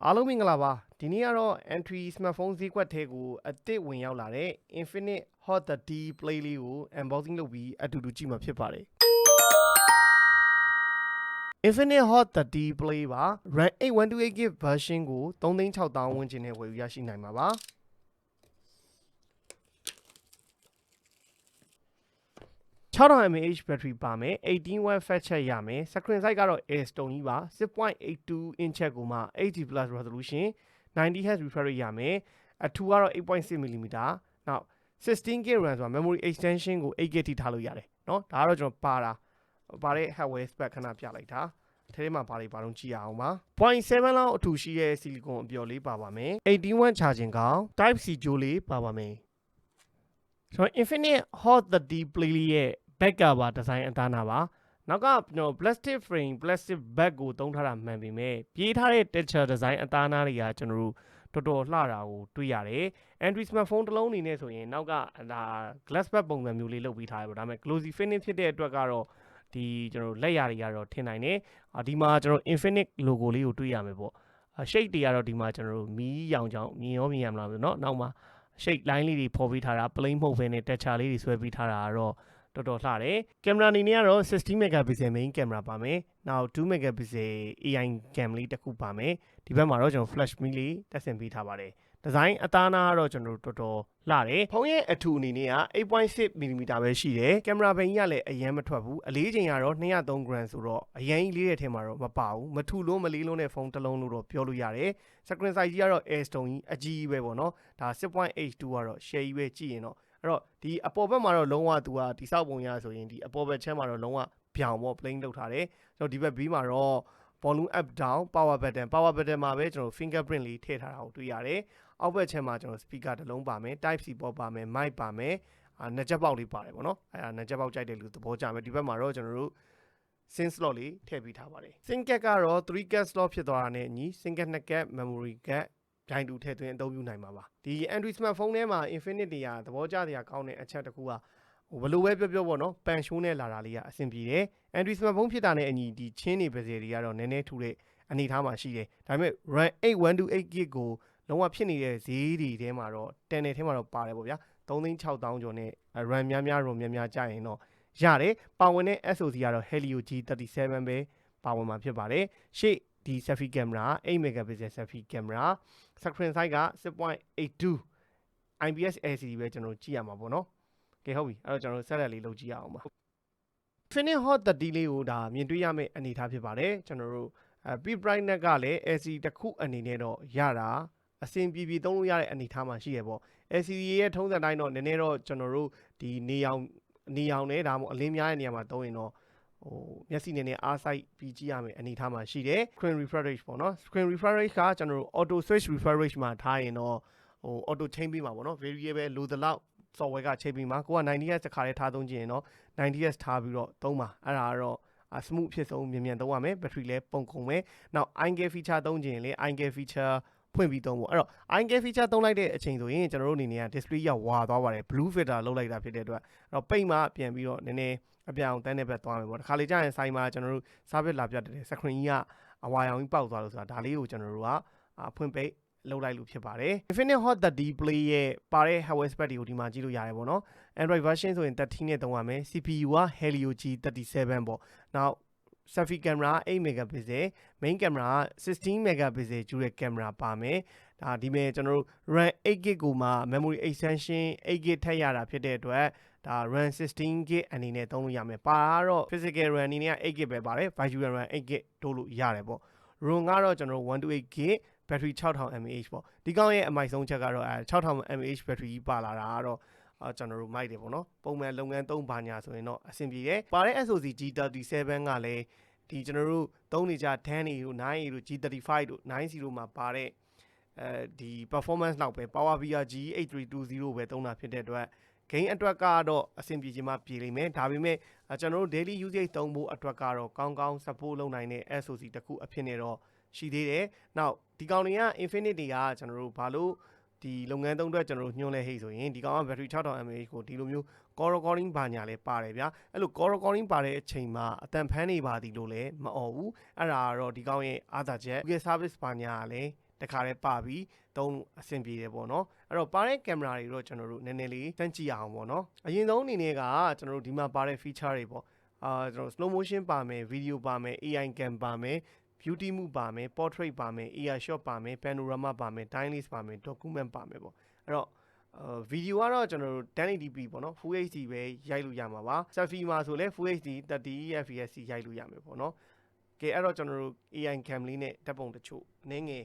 အားလုံးမင်္ဂလာပါဒီနေ့ကတော့ Entray smartphone ဈေးကွက်ထဲကိုအသစ်ဝင်ရောက်လာတဲ့ Infinix Hot 30 Play လေးကို unboxing လုပ်ပြီးအတူတူကြည့်မှာဖြစ်ပါတယ် Infinix Hot 30 Play ပါ RAM 8128GB version ကို 3,600,000 ဝန်းကျင်နဲ့ဝယ်ယူရရှိနိုင်မှာပါ6000 mAh battery ပါမယ် 18W fast charge ရမယ် screen size ကတော့ S-Stone ကြီးပါ 6.82 inch ကိုမှ HD+ resolution 90Hz refresh rate ရမယ်အထူကတော့ 8.6mm နောက် 16GB RAM ဆိုတာ memory extension ကို 8GB ထိထားလို့ရတယ်เนาะဒါကတော့ကျွန်တော်ပါတဲ့ hardware spec ခဏပြလိုက်တာထဲမှာဘာလို့ကြည့်ရအောင်ပါ 0.7 လောက်အထူရှိတဲ့ silicon အပျော်လေးပါပါမယ် 18W charging ကောင် type C ကြိုးလေးပါပါမယ်ကျွန်တော် Infinix Hot 30 Play လေးရဲ့back cover design အသားနာပါနောက်ကကျွန်တော် plastic frame plastic back ကိုသုံးထားတာမှန်ပေမဲ့ပြေးထားတဲ့ texture design အသားနာတွေကကျွန်တော်တို့တော်လှတာကိုတွေ့ရတယ် Entray smartphone တစ်လုံးအနေနဲ့ဆိုရင်နောက်ကဒါ glass back ပုံစံမျိုးလေးလုပ်ပြီးထားတယ်ပေါ့ဒါပေမဲ့ glossy finish ဖြစ်တဲ့အတွက်ကတော့ဒီကျွန်တော်လက်ရာတွေကတော့ထင်နိုင်တယ်ဒီမှာကျွန်တော် Infinix logo လေးကိုတွေ့ရမယ်ပေါ့shade တွေကတော့ဒီမှာကျွန်တော်တို့မီးရောင်ချောင်းမြင်ရမလားဆိုတော့နောက်မှာ shade line လေးတွေဖော်ပေးထားတာ plain မဟုတ်ဘဲနဲ့ texture လေးတွေဆွဲပေးထားတာကတော့တော်လှတယ်ကင်မရာအနေနဲ့ကတော့16 megapixel main camera ပါမယ်နောက်2 megapixel AI cam လေးတစ်ခုပါမယ်ဒီဘက်မှာတော့ကျွန်တော် flash me လေးတက်ဆင်ပေးထားပါတယ်ဒီဇိုင်းအသားနာကတော့ကျွန်တော်တော်လှတယ်ဖုန်းရဲ့အထူအနေနဲ့က 8.6mm ပဲရှိတယ်ကင်မရာဘိန်းကြီးကလည်းအရင်မထွက်ဘူးအလေးချိန်ကတော့203 gram ဆိုတော့အရင်ကြီးလေးတဲ့ထဲမှာတော့မပါဘူးမထူလို့မလေးလုံးတဲ့ဖုန်းတစ်လုံးလို့တော့ပြောလို့ရတယ် screen size ကြီးကတော့ S-Stone ကြီးအကြီးပဲပေါ့နော်ဒါ 6.82 ကတော့ share ကြီးပဲကြည့်ရင်တော့အဲ့တော့ဒီအပေါ်ဘက်မှာတော့လုံးဝသူကဒီစောက်ပုံရဆိုရင်ဒီအပေါ်ဘက်ချမ်းမှာတော့လုံးဝပြောင်ပေါ့ plain လုပ်ထားတယ်ကျွန်တော်ဒီဘက်ဘေးမှာတော့ volume up down power button မှာပဲကျွန်တော် fingerprint လေးထည့်ထားတာကိုတွေ့ရတယ်အောက်ဘက်ချမ်းမှာကျွန်တော် speaker တစ်လုံးပါမယ် type C ပေါ်ပါမယ် mic ပါမယ်နှစ်ချက်ပေါက်လေးပါတယ်ပေါ့နော်အဲ့ဒါနှစ်ချက်ပေါက်ကြိုက်တဲ့လူသဘောကျမယ်ဒီဘက်မှာတော့ကျွန်တော်တို့ SIM slot လေးထည့်ပေးထားပါတယ် SIM card ကတော့ 3card slot ဖြစ်သွားတာနဲ့အညီ SIM card 2 card memory card ဂျိုင်းတူထည့်သွင်းအသုံးပြုနိုင်မှာပါဒီ Entray smartphone ထဲမှာ Infinix တွေကသဘောကျစရာကောင်းတဲ့အချက်တစ်ခုကဘယ်လိုပဲပြောပေါ့နော်ပန်ရှိုးနဲ့လာတာလေးကအဆင်ပြေတယ် Entray smartphone ဖြစ်တာနဲ့အညီဒီချင်းနေပါစေတွေကတော့နည်းနည်းထူတဲ့အနေထားမှာရှိတယ်ဒါပေမဲ့ RAM 8128GB ကိုလုံးဝဖြစ်နေတဲ့ဈေးတွေထဲမှာတော့တန်တဲ့ထဲမှာတော့ပါတယ်ပေါ့ဗျာ 3,600,000 ကျော်နဲ့ RAM များ ROM များကြရင်တော့ရတယ်ပါဝင်တဲ့ SoC ကတော့ Helio G37 ပဲပါဝင်မှာဖြစ်ပါတယ်ရှေ့ဒီ selfie camera 8 megapixel selfie camera screen size က 6.82 IPS LCD ပဲကျွန်တော်ကြည့်ရမှာပေါ့နော်ကဲဟုတ်ပြီအဲ့တော့ကျွန်တော်ဆက်လက်လေးလုပ်ကြည့်ရအောင်ပါ Infinix Hot 30 လေးကိုဒါမြင်တွေ့ရမယ့်အနေထားဖြစ်ပါတယ်ကျွန်တော်တို့peak brightness ကလည်း LCD တစ်ခုအနေနဲ့တော့ရတာအဆင်ပြေသုံးလို့ရတဲ့အနေထားမှာရှိရပေါ့ LCD ရဲ့ထုံးစံတိုင်းတော့နည်းနည်းတော့ကျွန်တော်တို့ဒီနေအောင်နဲ့ဒါမှမဟုတ်အလင်းများတဲ့နေရာမှာသုံးရင်တော့မျက်စိနဲ့အားစိုက်ပြီးကြည့်ရမယ်အနေထားမှာရှိတယ် screen refresh rate ပေါ့နော် screen refresh rate ကကျွန်တော်တို့ auto switch refresh rate မှာထားရင်တော့auto change ပေးမှာပေါ့နော် variable လိုသလောက် software ကချိန်ပြီးမှာကိုက 90Hz တစ်ခါလေးထားသုံးကြည့်ရင်တော့ 90Hz ထားပြီးတော့သုံးပါအဲ့ဒါကတော့smooth ဖြစ်ဆုံးမြန်သုံးရမယ် battery လည်းပုံကုန်မယ်နောက် eye gap feature သုံးကြည့်ရင်လေ eye gap feature ဖွင့်ပြီးသုံးဖို့အဲ့တော့ eye gap feature သုံးလိုက်တဲ့အချိန်ဆိုရင်ကျွန်တော်တို့အနေနဲ့က display ကဝါသွားပါတယ် blue filter လုပ်လိုက်တာဖြစ်တဲ့အတွက်အဲ့တော့ပိတ်မှပြန်ပြီးတော့နည်းနည်းအပြောင်တန်းတဲ့ဘက်သွားမယ်ပေါ့တခါလေကြာရင်ဆိုင်မှာကျွန်တော်တို့ service လာပြတဲ့ screen ကြီးကအဝါရောင်ကြီးပေါက်သွားလို့ဆိုတာဒါလေးကိုကျွန်တော်တို့ကဖွင့်ပိတ်လုပ်လိုက်လို့ဖြစ်ပါတယ် Infinix Hot 30 Play ရဲ့ပါတဲ့ hardware spec တွေကိုဒီမှာကြည့်လို့ရတယ်ပေါ့နော် Android version ဆိုရင်13နဲ့သုံးရမယ် CPU က Helio G37 ပေါ့နောက် selfie camera 8 megapixel main camera 16 megapixel ကျူတဲ့ camera ပါမယ်ဒါဒီမဲ့ကျွန်တော်တို့ RAM 8GB ကိုမှ memory extension 8GB ထည့်ရတာဖြစ်တဲ့အတွက်ဒါ RAM 16GB အနေနဲ့သုံးလို့ရမယ်ပါတော့ physical RAM အနေနဲ့ 8GB ပဲပါတယ် virtual RAM 8GB တိုးလို့ရတယ်ပေါ့ ROM ကတော့ကျွန်တော်တို့ 128GB battery 6000 mAh ပေါ့ဒီကောင်ရဲ့အမိုက်ဆုံးချက်ကတော့6000 mAh battery ကြီးပါလာတာကတော့ကျွန်တော်တို့မိုက်တယ်ပေါ့နော်ပုံမှန်လုပ်ငန်းသုံးပါညာဆိုရင်တော့အဆင်ပြေတယ်ပါတဲ့ SoC G37 ကလည်းဒီကျွန်တော်တို့သုံးနေကြ10 တို့ 9 တို့ G35 တို့ 90မှာပါတဲ့ဒီ performance လောက်ပဲ Power VR G8320 ပဲသုံးတာဖြစ်တဲ့အတွက် gain အတွက်ကတော့အဆင်ပြေချင်မှပြေလိမ့်မယ်ဒါပေမဲ့ကျွန်တော်တို့ daily usage သုံးဖို့အတွက်ကတော့ကောင်းကောင်း support လုပ်နိုင်တဲ့ SoC တစ်ခုအဖြစ်နဲ့တော့ရှိသေးတယ်နောက်ဒီကောင်တွေက Infinix တွေကကျွန်တော်တို့ဘာလို့ဒီလုပ်ငန်းသုံးအတွက်ကျွန်တော်တို့ညွှန်းလဲဟိဆိုရင်ဒီကောင်က battery 6000 mAh ကိုဒီလိုမျိုး call recording ဘာညာလဲပါတယ်ဗျာအဲ့လို call recording ပါတဲ့အချိန်မှာအတန်ဖမ်းနေပါသည်လို့လည်းမအော်ဘူးအဲ့ဒါကတော့ဒီကောင်ရဲ့အားသာချက် Google service ဘာညာကလည်း တခါတည်းပါပြီးသုံးအဆင်ပြေတယ်ပေါ့နော်အဲ့တော့ပါတဲ့ကင်မရာတွေတော့ကျွန်တော်တို့နည်းနည်းလေးစမ်းကြည့်အောင်ပေါ့နော်အရင်ဆုံးအနေနဲ့ကကျွန်တော်တို့ဒီမှာပါတဲ့ feature တွေပေါ့ကျွန်တော် slow motion ပါမယ် video ပါမယ် AI cam ပါမယ် beauty move ပါမယ် portrait ပါမယ် ear shot ပါမယ် panorama ပါမယ် time lapse ပါမယ် document ပါမယ်ပေါ့အဲ့တော့ဗီဒီယိုကတော့ကျွန်တော်တို့ 1080p ပေါ့နော် Full HD ပဲရိုက်လို့ရမှာပါ selfie မှာဆိုလဲ Full HD 30 fps ရိုက်လို့ရမယ်ပေါ့နော်ကဲအဲ့တော့ကျွန်တော်တို့ AI cam လေးနဲ့ဓာတ်ပုံတချို့အနည်းငယ်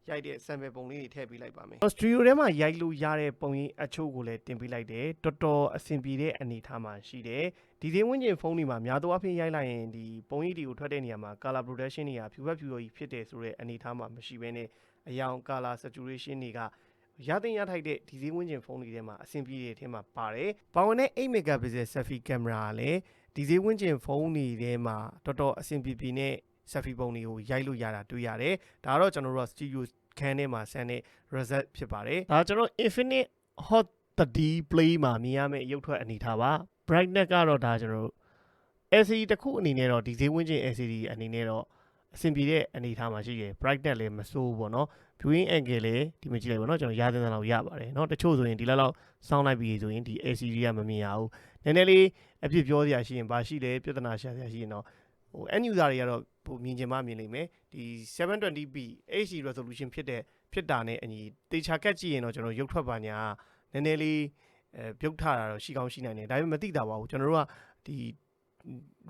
ရိုက်တဲ့ sample ပုံလေးတွေထည့်ပေးလိုက်ပါမယ် studio ထဲမှာရိုက်လို့ရတဲ့ပုံရိပ်အချို့ကိုလည်းတင်ပေးလိုက်တယ်တော်တော်အဆင်ပြေတဲ့အနေအထားမှာရှိတယ်ဒီဈေးဝန်းကျင်ဖုန်းတွေမှာများသောအားဖြင့်ရိုက်လိုက်ရင်ဒီပုံရိပ်တွေကိုထွက်တဲ့နေရာမှာ color production တွေကဖြူဖက်ဖြူရောကြီးဖြစ်တယ်ဆိုတဲ့အနေအထားမှာမရှိဘဲနဲ့အရောင် color saturation တွေကရတဲ့ရထိုက်တဲ့ဒီဈေးဝန်းကျင်ဖုန်းတွေထဲမှာအဆင်ပြေတဲ့အထက်မှာပါတယ်ပါဝင်တဲ့8 megapixel selfie camera ကလည်းဒီဈေးဝန်းကျင်ဖုန်းတွေထဲမှာတော်တော်အဆင်ပြေပြေနဲ့ selfie ပုံတွေကိုရိုက်လို့ရတာတွေ့ရတယ်ဒါတော့ကျွန်တော်တို့ studio ခန်းထဲမှာဆန်တဲ့ result ဖြစ်ပါတယ်ဒါကျွန်တော် Infinix Hot 30 Play မှာမြင်ရမယ့်ရုပ်ထွက်အနေထားပါ brightness ကတော့ဒါကျွန်တော်တို့ LCD တစ်ခုအနေနဲ့တော့ဒီဈေးဝန်းကျင် LCD အနေနဲ့တော့အဆင်ပြေတဲ့အနေအထားမှာရှိတယ် brightness လည်းမဆိုးဘူးပေါ့နော် viewing angle လည်းဒီမှာကြည့်လိုက်ပါတော့ကျွန်တော်ရာသန်းလောက်ရပါတယ်เนาะတချို့ဆိုရင်ဒီလောက်စောင်းလိုက်ပြီးဆိုရင်ဒီ LCD ကမမြင်ရဘူးနည်းနည်းလေးအဖြစ်ပြောစရာရှိရင်ဘာရှိလဲပြဿနာရှာစရာရှိရင်တော့end user တွေကတော့ပုံမြင်ချင်မှမြင်လိမ့်မယ်ဒီ 720p HD resolution ဖြစ်တာနဲ့အညီတေချာကတ်ကြည့်ရင်တော့ကျွန်တော်ရုပ်ထွက်ပါညာနည်းနည်းလေးပြုတ်ထတာတော့ရှိကောင်းရှိနိုင်တယ်ဒါပေမဲ့မသိတာပါဘူးကျွန်တော်တို့ကဒီ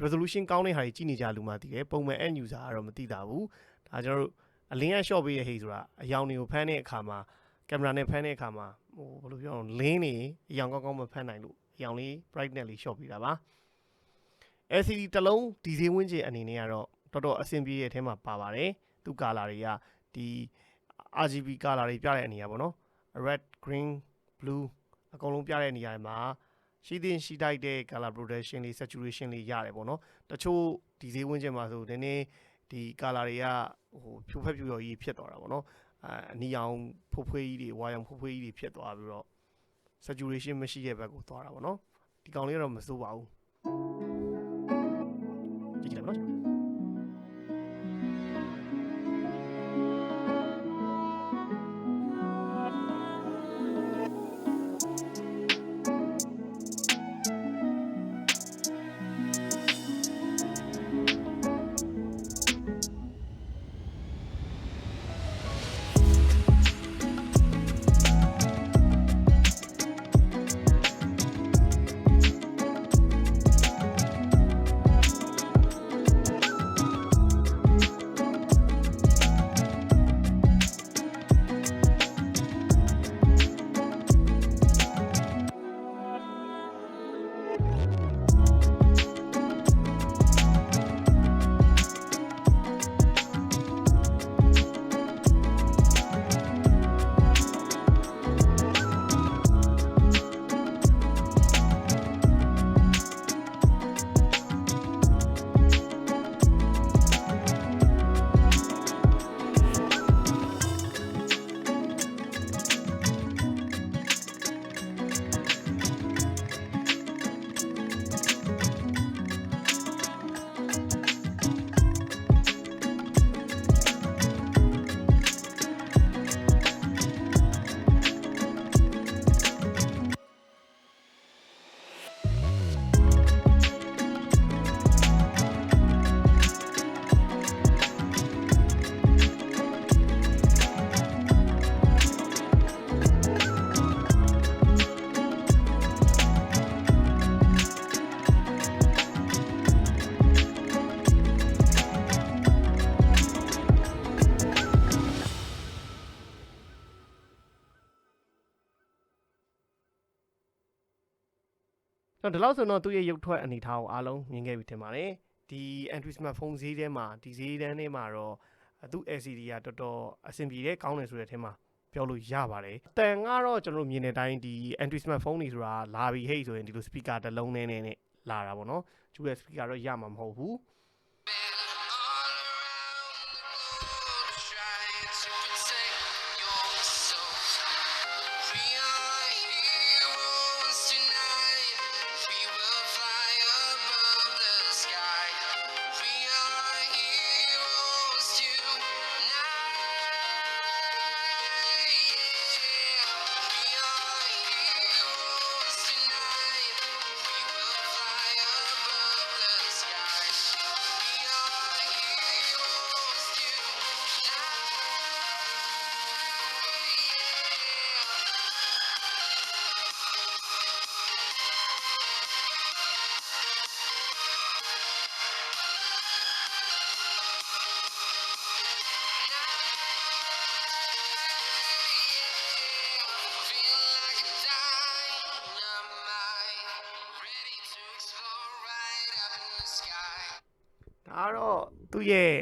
resolution ကောင်းတဲ့ဟာတွေကြည့်နေကြလူမှသိတယ်ပုံမှန် end user ကတော့မသိတာဘူးဒါကျွန်တော်တို့အလင်းက short ပေးတဲ့ဟိဆိုတာအယောင်တွေကိုဖမ်းတဲ့အခါမှာကင်မရာနဲ့ဖမ်းတဲ့အခါမှာဘယ်လိုပြောအောင်လင်းနေအယောင်ကောင်းကောင်းမဖမ်းနိုင်လို့အယောင်လေး brightness လေး short ပေးတာပါ LCD တစ်လုံးဒီဈေးဝန်းကျင်အနေနဲ့ကတော့တော်တော်အဆင်ပြေတဲ့အထဲမှာပါပါတယ်သူ color တွေကဒီ RGB color တွေပြတဲ့အနေအထားပေါ့နော် red green blue အကုန်လုံးပြတဲ့နေရာမှာရှိတိုက်တဲ့ color production လေး saturation လေးရတယ်ပေါ့နော်တချို့ဒီဈေးဝန်းကျင်မှာဆိုနည်းနည်းဒီ color တွေကဖြူဖက်ဖြူရော်ကြီးဖြစ်သွားတာပေါ့နော်အနီရောင်ဖွဖွေးကြီးတွေဝါရောင်ဖွဖွေးကြီးတွေဖြစ်သွားပြီးတော့ saturation မရှိတဲ့ဘက်ကိုသွားတာပေါ့နော်ဒီကောင်လေးတော့မစိုးပါဘူးကြည့်ကြည့်လိုက်ပါနော်ဒီလောက်ဆိုတော့သူ့ရဲ့ရုပ်ထွက်အနေထားကိုအားလုံးမြင်ခဲ့ပြီထင်ပါတယ်ဒီ Entray smartphone ဈေးထဲမှာဒီဈေးတန်းထဲမှာတော့သူ့ LCD ကတော်တော်အဆင်ပြေတဲ့ကောင်းတယ်ဆိုတဲ့အထက်မှာပြောလို့ရပါတယ်အတန်ကတော့ကျွန်တော်မြင်တဲ့အတိုင်းဒီ Entray smartphone တွေဆိုတာလာပြီဟဲ့ဆိုရင်ဒီလို speaker တစ်လုံးနဲ့လာတာပေါ့နော်ကျူတဲ့ speaker တော့ရမှာမဟုတ်ဘူး တော့သူ့ရဲ့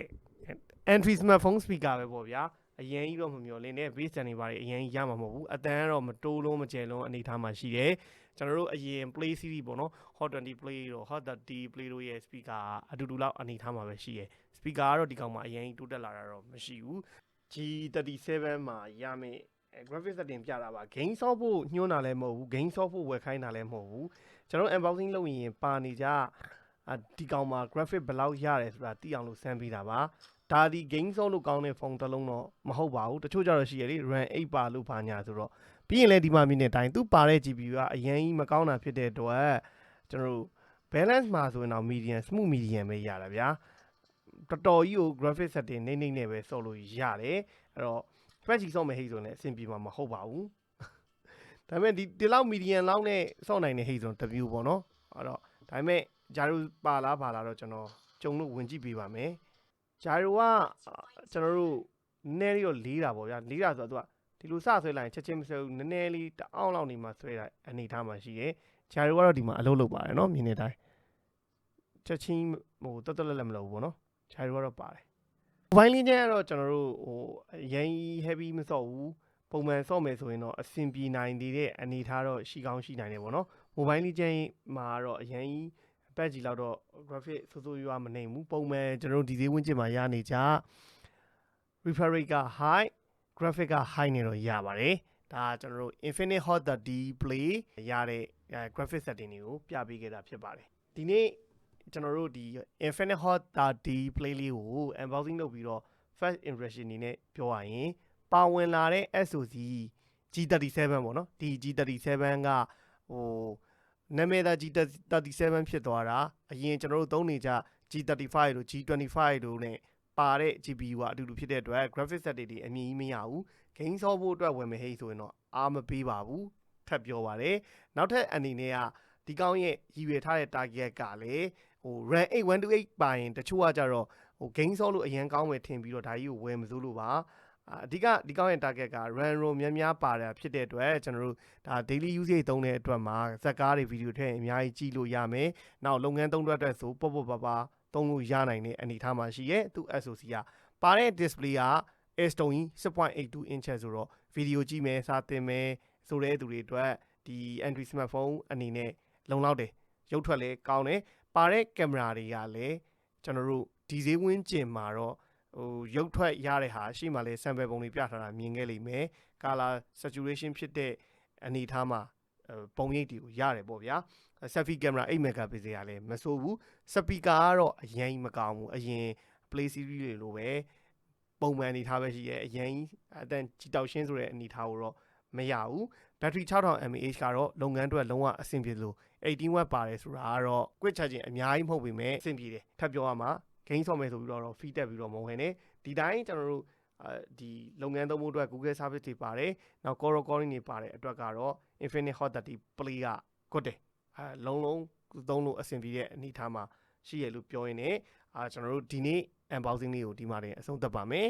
entry smartphone speaker ပဲပေါ့ဗျာအရင်ကြီးတော့မမျော်လင့်နဲ့ base တန်တွေပါတယ်အရင်ကြီးရမှာမဟုတ်ဘူးအတန်းကတော့မတိုးလုံးမကျဲလုံးအနေထားမှာရှိတယ်ကျွန်တော်တို့အရင် play series ပေါ့နော် hot 20 play တော့ hot 30 play တို့ရဲ့ speaker အတူတူလောက်အနေထားမှာပဲရှိတယ် speaker ကတော့ဒီကောင်မှာအရင်တိုးတက်လာတာတော့မရှိဘူး G37 မှာရမယ် graphics setting ပြတာပါ game ဆော့ဖို့ညှိုးတာလည်းမဟုတ်ဘူး game ဆော့ဖို့ဝယ်ခိုင်းတာလည်းမဟုတ်ဘူးကျွန်တော် unboxing လုပ်ရင်ပါနေကြဒီကောင်မှာ graphic ဘယ်လောက်ရတယ်ဆိုတာသိအောင်လို့စမ်းပေးတာပါဒါဒီ game ဆော့လို့ကောင်းတဲ့ဖုန်းတစ်လုံးတော့မဟုတ်ပါဘူးတချို့ကြတော့ရှိရလေ RAM 8ပါလို့ပါညာဆိုတော့ပြီးရင်လည်းဒီမှာမြင်တဲ့အတိုင်းသူပါတဲ့ GPU ကအရင်ကြီးမကောင်းတာဖြစ်တဲ့အတွက်ကျွန်တော်တို့ balance မှာဆိုရင်တော့ medium smooth medium ပဲရတာဗျာတော်တော်ကြီးကို graphic setting နေနေနဲ့ပဲဆော့လို့ရတယ်အဲ့တော့ Spec ကြီးဆော့မယ်ဟိတ်ဆိုရင်လည်းအဆင်ပြေမှာမဟုတ်ပါဘူးဒါပေမဲ့ဒီလောက် medium လောက်နဲ့ဆော့နိုင်တဲ့ဟိတ်ဆိုတော့တမျိုးပေါ့နော်အဲ့တော့ဒါပေမဲ့ဂျာရူပါလားတော့ကျွန်တော်ကြုံလို့ဝင်ကြည့်ပေးပါမယ်ဂျာရူကကျွန်တော်တို့နည်းနည်းလေးတော့လေးတာပေါ့ဗျာလေးတာဆိုတော့သူကဒီလိုစဆွဲလိုက်ရင်ချက်ချင်းမဆွဲဘူးနည်းနည်းလေးတအောင်လောက်နေမှဆွဲတာအနေထားမှာရှိတယ်ဂျာရူကတော့ဒီမှာအလုပ်လုပ်ပါတယ်နော်မြင်နေတိုင်းချက်ချင်းဟိုတော်တော်လည်းမလုပ်ဘူးပေါ့နော်ဂျာရူကတော့ပါတယ်မိုဘိုင်းလေးချင်းကတော့ကျွန်တော်တို့ဟိုရန် heavy မဆော့ဘူးပုံမှန်ဆော့မယ်ဆိုရင်တော့အဆင်ပြေနိုင်တဲ့အနေထားတော့ရှိကောင်းရှိနိုင်တယ်ပေါ့နော်မိုဘိုင်းလေးချင်းမှာတော့အရန်ပတ်ကြီးလောက်တော့ graphic ဆိုးရွားမနေဘူးပုံမှန်ကျွန်တော်တို့ဒီဈေးဝန်းကျင်မှာရနေကြ refresh rate က high graphic က high နေတော့ရပါတယ်ဒါကျွန်တော်တို့ Infinix Hot 30 Play ရတဲ့ graphic setting တွေကိုပြပေးခဲ့တာဖြစ်ပါတယ်ဒီနေ့ကျွန်တော်တို့ဒီ Infinix Hot 30 Play လေးကို unboxing လုပ်ပြီးတော့ first impression အနေနဲ့ပြောရရင်ပါဝင်လာတဲ့ SoC G37 ပေါ့နော်ဒီ G37 ကဟိုနာမည်သား G37 ဖြစ်သွားတာအရင်ကျွန်တော်တို့သုံးနေကြ G35 တို့ G25 တို့နဲ့ပါတဲ့ GPU ကအတူတူဖြစ်တဲ့အတွက် graphic setting တွေအမြင်ကြီးမရဘူး game ဆော့ဖို့အတွက်ဝယ်မယ်ဟိဆိုရင်တော့အားမပေးပါဘူးထပ်ပြောပါတယ်နောက်ထပ်အနေနဲ့ကဒီကောင်းရဲ့ရည်ရွယ်ထားတဲ့ target ကလည်းဟို RAM 8128ပါရင်တချို့ကကြတော့ဟို game ဆော့လို့အရင်ကောင်းမယ်ထင်ပြီးတော့ဒါကြီးကိုဝယ်မစိုးလို့ပါအဓိကဒီကောင်းရဲ့ target က RAM ROM များပါတာဖြစ်တဲ့အတွက်ကျွန်တော်တို့ဒါ daily usage သုံးတဲ့အတွက်မှာဇက်ကားတွေဗီဒီယိုထည့်အများကြီးကြည့်လို့ရမယ်နောက်လုပ်ငန်းသုံးအတွက်ဆိုပေါ့ပါသုံးလို့ရနိုင်တဲ့အနေအထားမှာရှိရဲ့သူ SoC ကပါတဲ့ display က S-Tone 6.82 inch ဆိုတော့ဗီဒီယိုကြည့်မယ်စာသင်မယ်ဆိုတဲ့သူတွေအတွက်ဒီ Entry smartphone အနေနဲ့လုံလောက်တယ်ရုပ်ထွက်လည်းကောင်းတယ်ပါတဲ့ကင်မရာတွေကလည်းကျွန်တော်တို့ဒီဈေးဝန်းကျင်မှာတော့ဟိုရုပ်ထွက်ရတဲ့ဟာရှိမှလဲ sample ပုံတွေပြထားတာမြင်ခဲ့လိမ့်မယ် color saturation ဖြစ်တဲ့အနေအထားမှာပုံရိပ်တွေကိုရတယ်ပေါ့ဗျာ selfie camera 8 megapixel ကလည်းမဆိုးဘူး speaker ကတော့အရင်မကောင်းဘူးအရင် play series တွေလိုပဲပုံမှန်အနေထားပဲရှိရဲ့အရင်အတန်ကြည်တောက်ရှင်းဆိုတဲ့အနေထားကိုတော့မရဘူး battery 6000 mAh ကတော့လုပ်ငန်းအတွက်လုံးဝအဆင်ပြေလို့18 watt ပါတယ်ဆိုတာကတော့ quick charging အများကြီးမဟုတ်ပေမဲ့အဆင်ပြေတယ်ထပ်ပြောရမှာ game ဆော့မယ်ဆိုပြီးတော့ feed တက်ပြီးတော့မဝင်နဲ့ဒီတိုင်းကျွန်တော်တို့ဒီလုပ်ငန်းသုံးဖို့အတွက် Google service တွေပါတယ်နောက် call recording တွေပါတယ်အတွက်ကတော့ Infinix Hot 30 Play ကကွတ်တယ်လုံးသုံးလို့အဆင်ပြေတဲ့အနေထားမှာရှိရလို့ပြောရင်းနဲ့ကျွန်တော်တို့ဒီနေ့ unboxing လေးကိုဒီမှာတင်အဆုံးသတ်ပါမယ်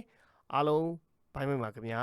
အားလုံးဘိုင်းမိတ်ပါခင်ဗျာ